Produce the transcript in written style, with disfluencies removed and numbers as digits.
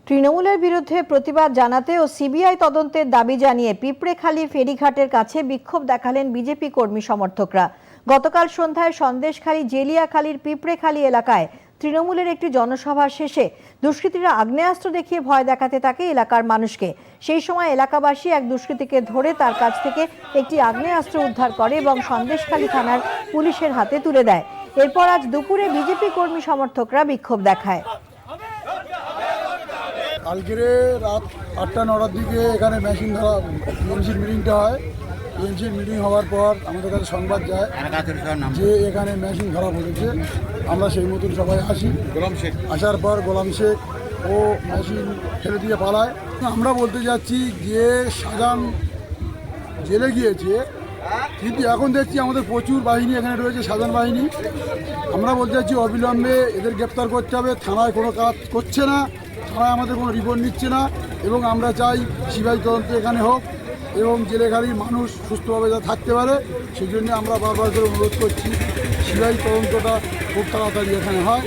তৃণমূলের বিরুদ্ধে প্রতিবাদ জানাতে ও সিবিআই তদন্তের দাবি জানিয়ে পিঁপড়েখালী ফেরিঘাটের কাছে বিক্ষোভ দেখালেন বিজেপি কর্মী সমর্থকরা। গতকাল সন্ধ্যায় সন্দেশখালী জেলিয়াখালীর পিঁপড়েখালী এলাকায় তৃণমূলের একটি জনসভা শেষে দুষ্কৃতীরা আগ্নেয়াস্ত্র দেখিয়ে ভয় দেখাতে থাকে এলাকার মানুষকে। সেই সময় এলাকাবাসী এক দুষ্কৃতীকে ধরে তার কাছ থেকে একটি আগ্নেয়াস্ত্র উদ্ধার করে এবং সন্দেশখালী থানার পুলিশের হাতে তুলে দেয়। এরপর আজ দুপুরে বিজেপি কর্মী সমর্থকরা বিক্ষোভ দেখায়। কালকে রাত 8টা-9টার দিকে এখানে মেশিন ধরা টিএমসির মিটিংটা হয়। টিএমসির মিটিং হওয়ার পর আমাদের কাছে সংবাদ যায় যে এখানে মেশিন ধরা পড়েছে। আমরা সেই মতন সবাই আসি। আসার পর গোলাম শেখ ও মেশিন ফেলে দিয়ে পালায়। আমরা বলতে যাচ্ছি যে শাহজাহান জেলে গিয়েছে, কিন্তু এখন দেখছি আমাদের প্রচুর বাহিনী এখানে রয়েছে, শাহজাহান বাহিনী। আমরা বলতে চাচ্ছি অবিলম্বে এদের গ্রেপ্তার করতে হবে। থানায় কোনো কাজ করছে না, থানায় আমাদের কোনো রিপোর্ট নিচ্ছে না, এবং আমরা চাই সিবিআই তদন্ত এখানে হোক এবং জেলেখালির মানুষ সুস্থভাবে যা থাকতে পারে। সেই জন্য আমরা বারবার করে অনুরোধ করছি সিবিআই তদন্তটা খুব তাড়াতাড়ি এখানে হয়।